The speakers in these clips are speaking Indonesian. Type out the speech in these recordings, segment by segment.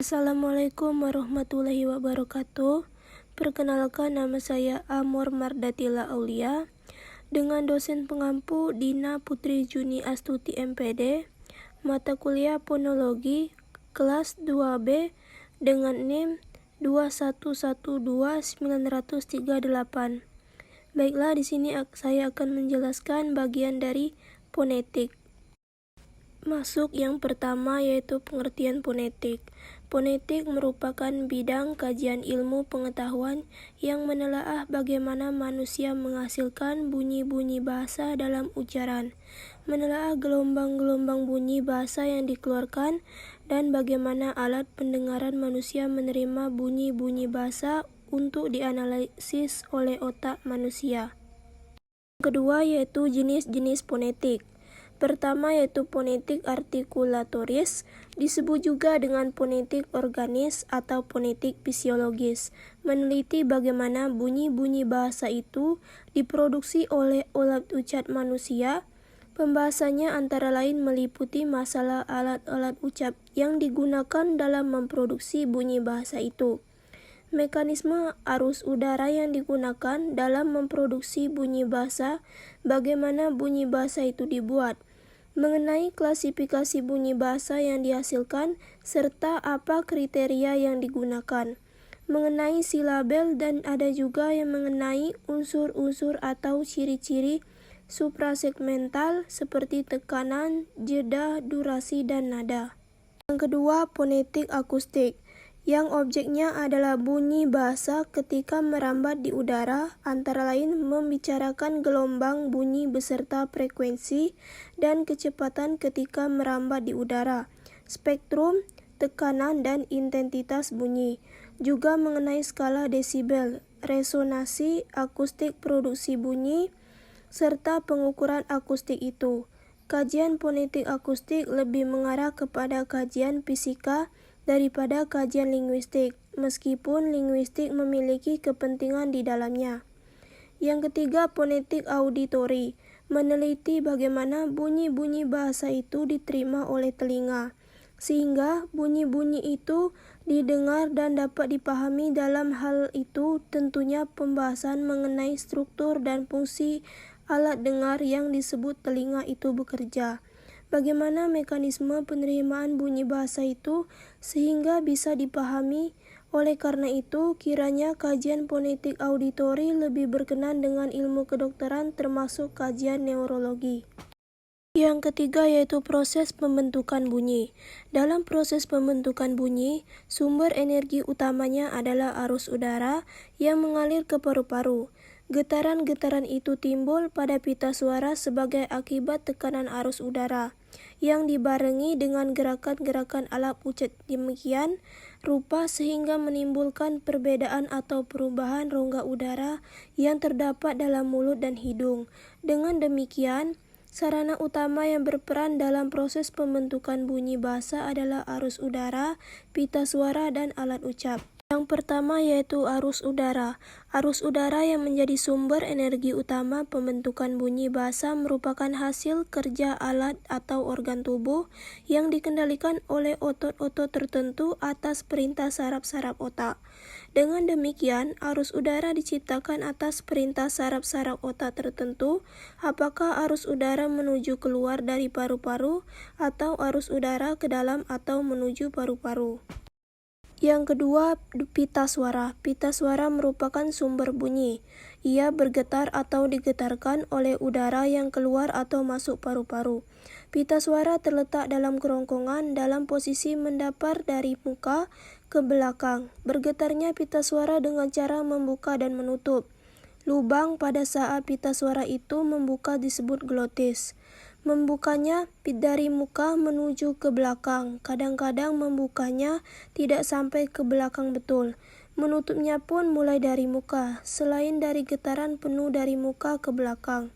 Assalamualaikum warahmatullahi wabarakatuh. Perkenalkan, nama saya Amor Mardatila Aulia dengan dosen pengampu Dina Putri Juni Astuti MPD, mata kuliah Fonologi kelas 2B dengan NIM 2112938. Baiklah, di sini saya akan menjelaskan bagian dari fonetik. Masuk yang pertama, yaitu pengertian fonetik. Fonetik merupakan bidang kajian ilmu pengetahuan yang menelaah bagaimana manusia menghasilkan bunyi-bunyi bahasa dalam ucaran, menelaah gelombang-gelombang bunyi bahasa yang dikeluarkan, dan bagaimana alat pendengaran manusia menerima bunyi-bunyi bahasa untuk dianalisis oleh otak manusia. Kedua, yaitu jenis-jenis fonetik. Pertama, yaitu fonetik artikulatoris, disebut juga dengan fonetik organis atau fonetik fisiologis, meneliti bagaimana bunyi-bunyi bahasa itu diproduksi oleh alat ucap manusia. Pembahasannya antara lain meliputi masalah alat-alat ucap yang digunakan dalam memproduksi bunyi bahasa itu, mekanisme arus udara yang digunakan dalam memproduksi bunyi bahasa, bagaimana bunyi bahasa itu dibuat, mengenai klasifikasi bunyi bahasa yang dihasilkan, serta apa kriteria yang digunakan, mengenai silabel, dan ada juga yang mengenai unsur-unsur atau ciri-ciri suprasegmental seperti tekanan, jeda, durasi, dan nada. Yang kedua, fonetik akustik, yang objeknya adalah bunyi bahasa ketika merambat di udara, antara lain membicarakan gelombang bunyi beserta frekuensi dan kecepatan ketika merambat di udara, spektrum, tekanan, dan intensitas bunyi. Juga mengenai skala desibel, resonansi akustik produksi bunyi, serta pengukuran akustik itu. Kajian fonetik akustik lebih mengarah kepada kajian fisika daripada kajian linguistik, meskipun linguistik memiliki kepentingan di dalamnya. Yang ketiga, fonetik auditori, meneliti bagaimana bunyi-bunyi bahasa itu diterima oleh telinga, sehingga bunyi-bunyi itu didengar dan dapat dipahami. Dalam hal itu tentunya pembahasan mengenai struktur dan fungsi alat dengar yang disebut telinga itu bekerja. Bagaimana mekanisme penerimaan bunyi bahasa itu sehingga bisa dipahami. Oleh karena itu, kiranya kajian fonetik auditori lebih berkenan dengan ilmu kedokteran termasuk kajian neurologi. Yang ketiga, yaitu proses pembentukan bunyi. Dalam proses pembentukan bunyi, sumber energi utamanya adalah arus udara yang mengalir ke paru-paru. Getaran-getaran itu timbul pada pita suara sebagai akibat tekanan arus udara, yang dibarengi dengan gerakan-gerakan alat ucap demikian rupa sehingga menimbulkan perbedaan atau perubahan rongga udara yang terdapat dalam mulut dan hidung. Dengan demikian, sarana utama yang berperan dalam proses pembentukan bunyi bahasa adalah arus udara, pita suara, dan alat ucap. Yang pertama, yaitu arus udara. Arus udara yang menjadi sumber energi utama pembentukan bunyi bahasa merupakan hasil kerja alat atau organ tubuh yang dikendalikan oleh otot-otot tertentu atas perintah saraf-saraf otak. Dengan demikian, arus udara diciptakan atas perintah saraf-saraf otak tertentu, apakah arus udara menuju keluar dari paru-paru atau arus udara ke dalam atau menuju paru-paru. Yang kedua, pita suara. Pita suara merupakan sumber bunyi. Ia bergetar atau digetarkan oleh udara yang keluar atau masuk paru-paru. Pita suara terletak dalam kerongkongan dalam posisi mendapar dari muka ke belakang. Bergetarnya pita suara dengan cara membuka dan menutup lubang pada saat pita suara itu membuka disebut glotis. Membukanya dari muka menuju ke belakang, kadang-kadang membukanya tidak sampai ke belakang betul. Menutupnya pun mulai dari muka, selain dari getaran penuh dari muka ke belakang.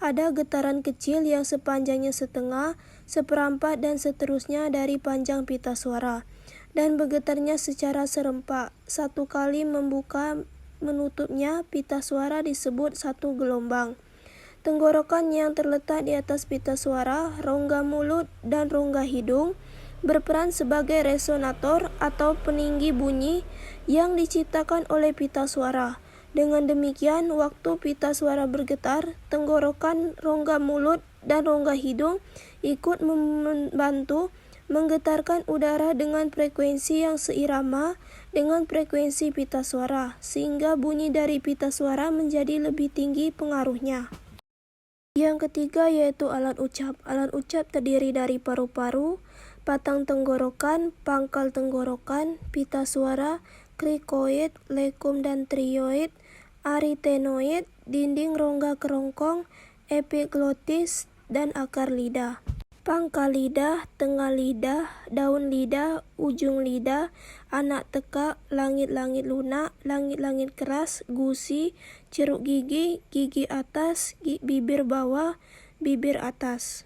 Ada getaran kecil yang sepanjangnya setengah, seperempat, dan seterusnya dari panjang pita suara, dan bergetarnya secara serempak. Satu kali membuka menutupnya pita suara disebut satu gelombang. Tenggorokan yang terletak di atas pita suara, rongga mulut, dan rongga hidung berperan sebagai resonator atau peninggi bunyi yang diciptakan oleh pita suara. Dengan demikian, waktu pita suara bergetar, tenggorokan, rongga mulut, dan rongga hidung ikut membantu menggetarkan udara dengan frekuensi yang seirama dengan frekuensi pita suara, sehingga bunyi dari pita suara menjadi lebih tinggi pengaruhnya. Yang ketiga yaitu alat ucap. Alat ucap terdiri dari paru-paru, batang tenggorokan, pangkal tenggorokan, pita suara, krikoid, lekum dan trioid, aritenoid, dinding rongga kerongkong, epiglotis, dan akar lidah. Pangkal lidah, tengah lidah, daun lidah, ujung lidah, anak tekak, langit-langit lunak, langit-langit keras, gusi, ceruk gigi, gigi atas, bibir bawah, bibir atas.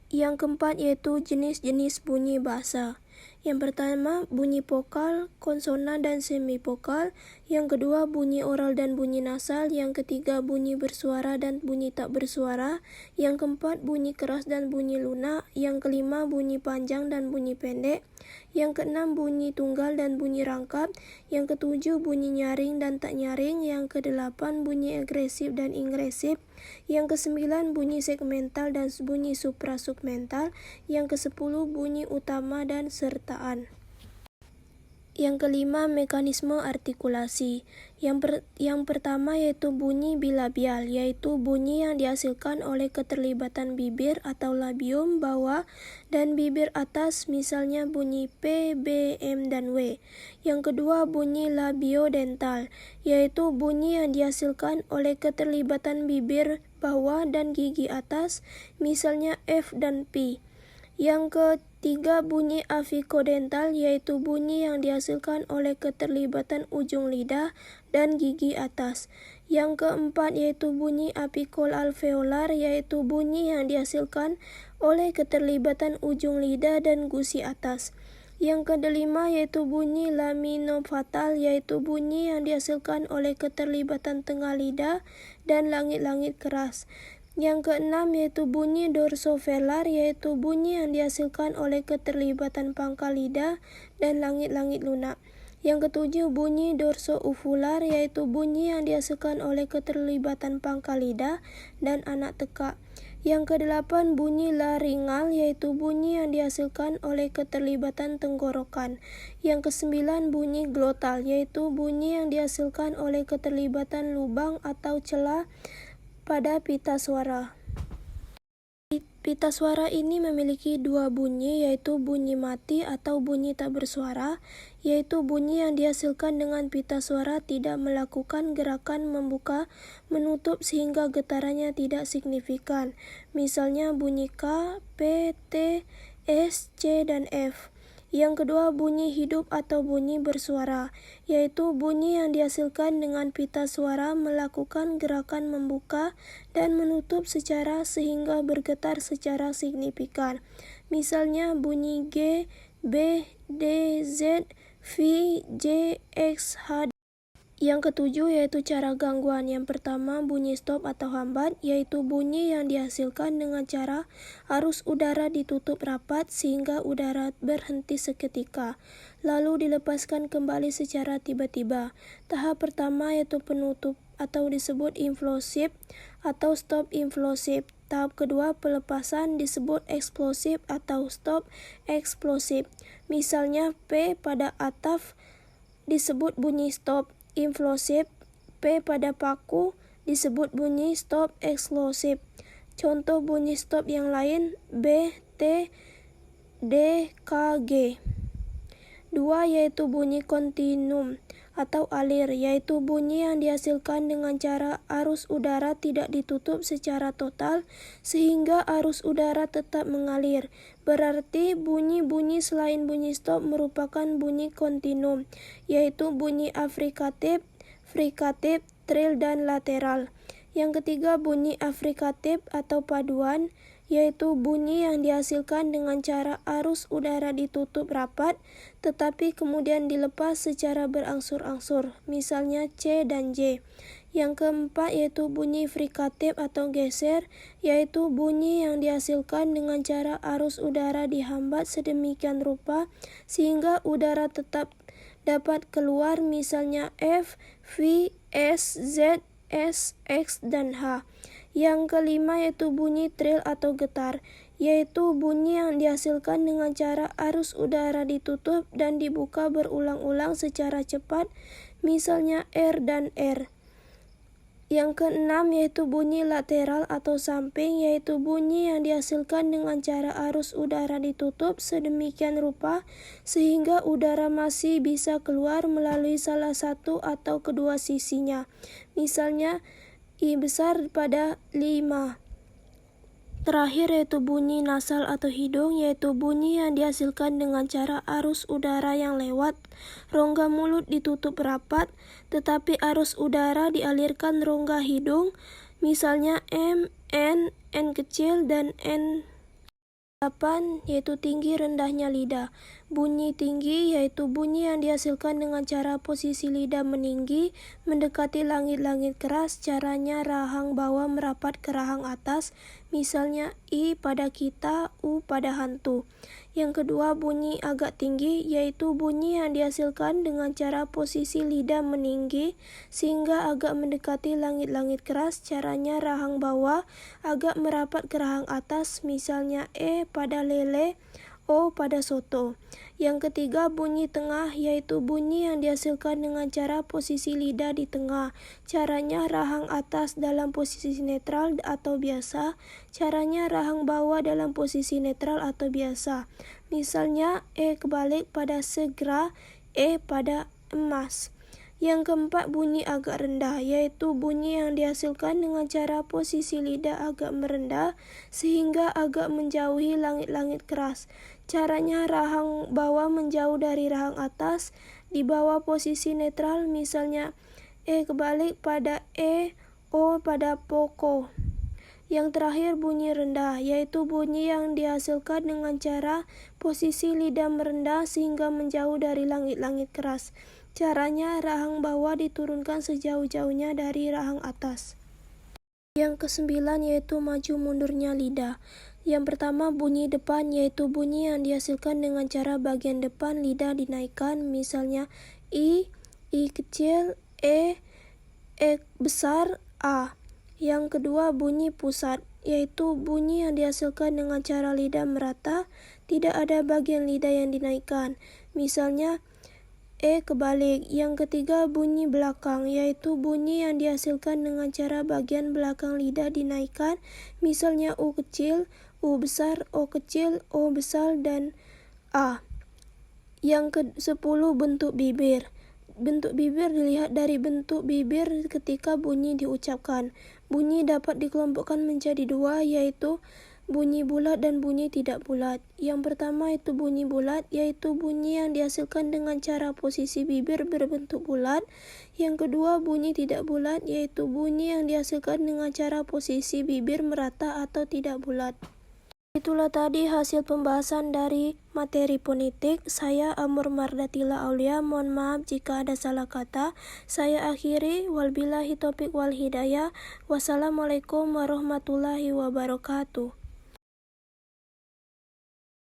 Yang keempat yaitu jenis-jenis bunyi bahasa. Yang pertama, bunyi vokal, konsonan dan semivokal. Yang kedua, bunyi oral dan bunyi nasal. Yang ketiga, bunyi bersuara dan bunyi tak bersuara. Yang keempat, bunyi keras dan bunyi lunak. Yang kelima, bunyi panjang dan bunyi pendek. Yang keenam, bunyi tunggal dan bunyi rangkap. Yang ketujuh, bunyi nyaring dan tak nyaring. Yang kedelapan, bunyi agresif dan ingresif. Yang kesembilan, bunyi segmental dan bunyi suprasegmental. Yang kesepuluh, bunyi utama dan sertaan. Yang kelima, mekanisme artikulasi. Yang pertama yaitu bunyi bilabial, yaitu bunyi yang dihasilkan oleh keterlibatan bibir atau labium bawah dan bibir atas, misalnya bunyi P, B, M, dan W. Yang kedua, bunyi labiodental, yaitu bunyi yang dihasilkan oleh keterlibatan bibir bawah dan gigi atas, misalnya F dan P. Yang ketiga, bunyi aficodental, yaitu bunyi yang dihasilkan oleh keterlibatan ujung lidah dan gigi atas. Yang keempat yaitu bunyi apikal alveolar, yaitu bunyi yang dihasilkan oleh keterlibatan ujung lidah dan gusi atas. Yang kelima yaitu bunyi laminofatal, yaitu bunyi yang dihasilkan oleh keterlibatan tengah lidah dan langit-langit keras. Yang keenam yaitu bunyi dorsovelar, yaitu bunyi yang dihasilkan oleh keterlibatan pangkal lidah dan langit-langit lunak. Yang ketujuh, bunyi dorsouvular, yaitu bunyi yang dihasilkan oleh keterlibatan pangkal lidah dan anak tekak. Yang kedelapan, bunyi laringal, yaitu bunyi yang dihasilkan oleh keterlibatan tenggorokan. Yang kesembilan, bunyi glotal, yaitu bunyi yang dihasilkan oleh keterlibatan lubang atau celah pada pita suara. Pita suara ini memiliki dua bunyi, yaitu bunyi mati atau bunyi tak bersuara, yaitu bunyi yang dihasilkan dengan pita suara tidak melakukan gerakan membuka menutup sehingga getarannya tidak signifikan. Misalnya bunyi K, P, T, S, C, dan F. Yang kedua, bunyi hidup atau bunyi bersuara, yaitu bunyi yang dihasilkan dengan pita suara melakukan gerakan membuka dan menutup secara sehingga bergetar secara signifikan. Misalnya bunyi G, B, D, Z, V, J, X, H. Yang ketujuh yaitu cara gangguan. Yang pertama, bunyi stop atau hambat, yaitu bunyi yang dihasilkan dengan cara arus udara ditutup rapat sehingga udara berhenti seketika, lalu dilepaskan kembali secara tiba-tiba. Tahap pertama yaitu penutup atau disebut implosif atau stop implosif. Tahap kedua, pelepasan disebut eksplosif atau stop eksplosif. Misalnya P pada ataf disebut bunyi stop implosif, P pada paku disebut bunyi stop eksplosif. Contoh bunyi stop yang lain B, T, D, K, G. Dua yaitu bunyi kontinum atau alir, yaitu bunyi yang dihasilkan dengan cara arus udara tidak ditutup secara total sehingga arus udara tetap mengalir. Berarti bunyi-bunyi selain bunyi stop merupakan bunyi kontinum, yaitu bunyi afrikatif, frikatif, trill, dan lateral. Yang ketiga, bunyi afrikatif atau paduan, yaitu bunyi yang dihasilkan dengan cara arus udara ditutup rapat tetapi kemudian dilepas secara berangsur-angsur, misalnya C dan J. Yang keempat yaitu bunyi frikatif atau geser, yaitu bunyi yang dihasilkan dengan cara arus udara dihambat sedemikian rupa sehingga udara tetap dapat keluar, misalnya F, V, S, Z, S, X, dan H. Yang kelima yaitu bunyi trill atau getar, yaitu bunyi yang dihasilkan dengan cara arus udara ditutup dan dibuka berulang-ulang secara cepat, misalnya R dan R. Yang keenam yaitu bunyi lateral atau samping, yaitu bunyi yang dihasilkan dengan cara arus udara ditutup sedemikian rupa sehingga udara masih bisa keluar melalui salah satu atau kedua sisinya, misalnya I besar pada 5. Terakhir yaitu bunyi nasal atau hidung, yaitu bunyi yang dihasilkan dengan cara arus udara yang lewat rongga mulut ditutup rapat, tetapi arus udara dialirkan rongga hidung, misalnya M, N kecil, dan N. 8 yaitu tinggi rendahnya lidah. Bunyi tinggi yaitu bunyi yang dihasilkan dengan cara posisi lidah meninggi mendekati langit-langit keras, caranya rahang bawah merapat ke rahang atas, misalnya I pada kita, U pada hantu. Yang kedua bunyi agak tinggi, yaitu bunyi yang dihasilkan dengan cara posisi lidah meninggi sehingga agak mendekati langit-langit keras, caranya rahang bawah agak merapat ke rahang atas, misalnya E pada lele, O pada soto. Yang ketiga bunyi tengah, yaitu bunyi yang dihasilkan dengan cara posisi lidah di tengah, caranya rahang atas dalam posisi netral atau biasa, caranya rahang bawah dalam posisi netral atau biasa, misalnya E kebalik pada segera, E pada emas. Yang keempat bunyi agak rendah, yaitu bunyi yang dihasilkan dengan cara posisi lidah agak merendah sehingga agak menjauhi langit-langit keras, caranya rahang bawah menjauh dari rahang atas di bawah posisi netral, misalnya E kebalik pada E, O pada poko. Yang terakhir bunyi rendah, yaitu bunyi yang dihasilkan dengan cara posisi lidah merendah sehingga menjauh dari langit-langit keras, caranya rahang bawah diturunkan sejauh-jauhnya dari rahang atas. Yang kesembilan yaitu maju mundurnya lidah. Yang pertama bunyi depan, yaitu bunyi yang dihasilkan dengan cara bagian depan lidah dinaikkan, misalnya I kecil, E besar, A. Yang kedua bunyi pusat, yaitu bunyi yang dihasilkan dengan cara lidah merata, tidak ada bagian lidah yang dinaikkan, misalnya E kebalik. Yang ketiga bunyi belakang, yaitu bunyi yang dihasilkan dengan cara bagian belakang lidah dinaikkan, misalnya U kecil, U besar, O kecil, O besar, dan A. Yang ke-10 bentuk bibir. Bentuk bibir dilihat dari bentuk bibir ketika bunyi diucapkan. Bunyi dapat dikelompokkan menjadi dua, yaitu bunyi bulat dan bunyi tidak bulat. Yang pertama itu bunyi bulat, yaitu bunyi yang dihasilkan dengan cara posisi bibir berbentuk bulat. Yang kedua bunyi tidak bulat, yaitu bunyi yang dihasilkan dengan cara posisi bibir merata atau tidak bulat. Itulah tadi hasil pembahasan dari materi fonetik. Saya Amur Mardatila Aulia. Mohon maaf jika ada salah kata. Saya akhiri. Wabillahi taufiq wal hidayah. Wassalamualaikum warahmatullahi wabarakatuh.